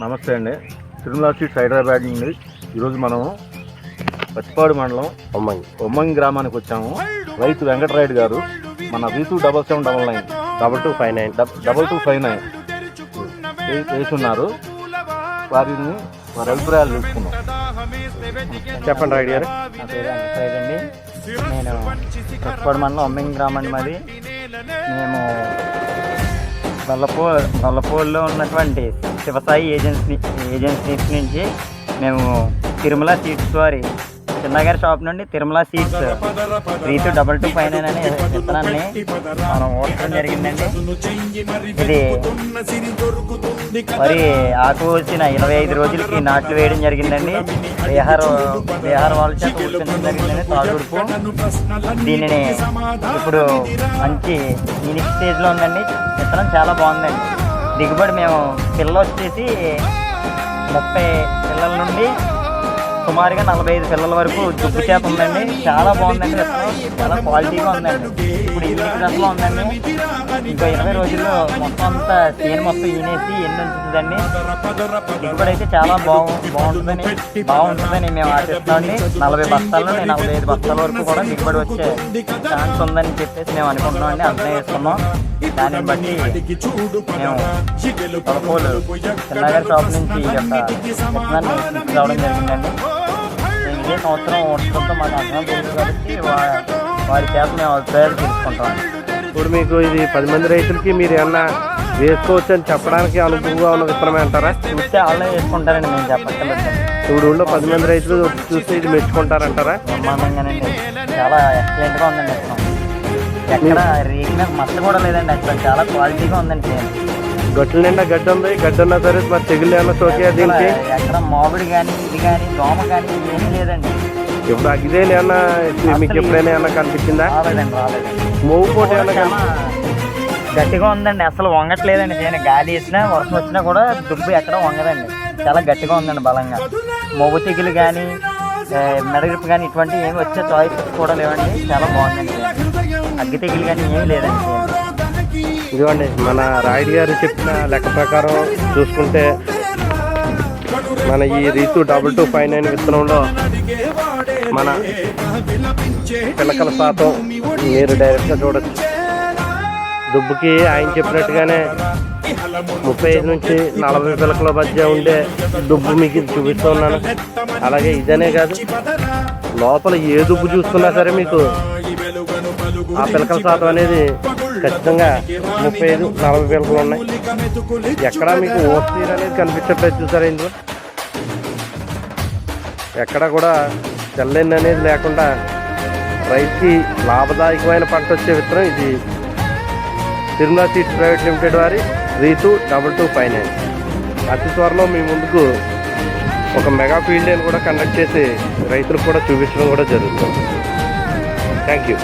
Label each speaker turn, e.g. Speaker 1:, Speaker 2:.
Speaker 1: నమస్తే అండి. తిరుమల సీడ్స్ హైదరాబాద్ నుండి ఈరోజు మనము పచ్చిపాడు మండలం ఒమ్మంగి గ్రామానికి వచ్చాము. రైతు వెంకటరాయుడు గారు మన V27799 2259 వేస్తున్నారు. వారి అభిప్రాయాలు తెలుసుకున్నాం.
Speaker 2: చెప్పండి రాయుడు గారు.
Speaker 3: నా పేరు వెంకటరాయుడు అండి. నేను పచ్చిపాడు మండలం ఒమ్మంగి గ్రామం అండి మాది. మేము నల్లపోల్లో ఉన్నటువంటి శివసాయి ఏజెన్సీస్ నుంచి మేము తిరుమల సీడ్స్ వారి చిన్నగారి షాప్ నుండి తిరుమల సీడ్స్ 3229 అనే విత్తనాన్ని మనం ఓడటం జరిగిందండి. ఇది మరి ఆకు వచ్చిన 25 రోజులకి నాట్లు వేయడం జరిగిందండి. బీహార్ వాళ్ళ చేత ఊడ్చడం జరిగిందండి. తాడుడుపు దీనిని ఇప్పుడు మంచి ఈనిక్ స్టేజ్లో ఉందండి. విత్తనం చాలా బాగుందండి. దిగుబడి మేము పిల్లలు వచ్చేసి 30 పిల్లల నుండి సుమారుగా 45 పిల్లల వరకు దుబ్బు చేత ఉందండి. చాలా బాగుందండి. విత్తనం చాలా క్వాలిటీగా ఉందండి. ఇప్పుడు ఈనిక్ దశలో ఉందండి. ఇంకా 20 రోజుల్లో మొత్తం అంతా చేను మొత్తం ఈనేసి ఎన్ని ఉంచుతుందండి. దిగుబడి అయితే చాలా బాగుంటుందని మేము ఆశిస్తామండి. 40 బస్తాల నుండి 45 బస్తాల వరకు కూడా దిగుబడి వచ్చే ఛాన్స్ ఉందని చెప్పేసి మేము అనుకుంటున్నామండి. అర్థం చేసుకున్నాం. దాన్ని బట్టి మేము తలపోలు చిన్నగారి షాప్ నుంచి ఈ యొక్క విత్తనాన్ని తీసుకురావడం జరిగిందండి. మేము ఇదే సంవత్సరం వర్షంతో మాకు అర్థం తెలుసు కాబట్టి వారి చేత మేము అభిప్రాయాలు తీసుకుంటామండి.
Speaker 2: ఇప్పుడు మీకు ఇది 10 మంది రైతులకి మీరు ఏమన్నా వేసుకోవచ్చు అని చెప్పడానికి అనుభవంగా ఉన్న విత్తనమే అంటారా?
Speaker 3: చూస్తే వాళ్ళే వేసుకుంటారండి, మేము చెప్పక్కర్లేదు.
Speaker 2: ఇప్పుడు ఊళ్ళో 10 మంది రైతులు చూస్తే ఇది మెచ్చుకుంటారంటారా?
Speaker 3: బ్రహ్మాండంగానండి. చాలా ఎక్సలెంట్గా ఉందండి విత్తనం. ఎక్కడ రేగిన మచ్చ కూడా లేదండి. అక్కడ చాలా క్వాలిటీగా ఉందండి.
Speaker 2: గట్ల నిండా గడ్డి ఉంది. గడ్డి ఉన్నా సరే మరి తెగులు ఏమన్నా సోకే దీనికి?
Speaker 3: ఎక్కడ మామిడి కానీ ఇది కానీ దోమ కానీ ఏమీ లేదండి.
Speaker 2: ఇప్పుడు ఇదే ఏమన్నా మీకు ఎప్పుడైనా ఏమన్నా కనిపించిందా?
Speaker 3: రాలేదండి.
Speaker 2: మోగు పోటీ ఏమన్నా
Speaker 3: గట్టిగా ఉందండి. అసలు వంగట్లేదండి. నేను గాలి వేసినా వర్షం వచ్చినా కూడా దుబ్బు ఎక్కడ వంగదండి. చాలా గట్టిగా ఉందండి. బలంగా మొవ్వు తెగులు కానీ మెడగిరిపు కానీ ఇటువంటి ఏమి వచ్చే చాయిస్ కూడా లేవండి. చాలా బాగుందండి. అగ్గి తెగులు కానీ ఏమీ లేదండి.
Speaker 2: ఇదిగోండి మన రాయుడు గారు చెప్పిన లెక్క ప్రకారం చూసుకుంటే మన ఈ V299 విత్తనంలో మన పిలకల శాతం మీరు డైరెక్ట్గా చూడొచ్చు. దుబ్బుకి ఆయన చెప్పినట్టుగానే 35 నుంచి 40 పిలకల మధ్య ఉండే దుబ్బు మీకు చూపిస్తూ ఉన్నాను. అలాగే ఇదనే కాదు, లోపల ఏ దుబ్బు చూసుకున్నా సరే మీకు ఆ పిలకల శాతం అనేది ఖచ్చితంగా 35-40 పిలకలు ఉన్నాయి. ఎక్కడా మీకు ఓసీర్ అనేది కనిపించట్లేదు. చూసారా ఇందులో ఎక్కడ కూడా తెల్లని అనేది లేకుండా రైతుకి లాభదాయకమైన పంట వచ్చే విత్తనం ఇది తిరుమల సీడ్స్ ప్రైవేట్ లిమిటెడ్ వారి V299. అతి త్వరలో మీ ముందుకు ఒక మెగా ఫీల్డ్ డే కూడా కండక్ట్ చేసి రైతులకు కూడా చూపించడం కూడా జరుగుతుంది. Thank you.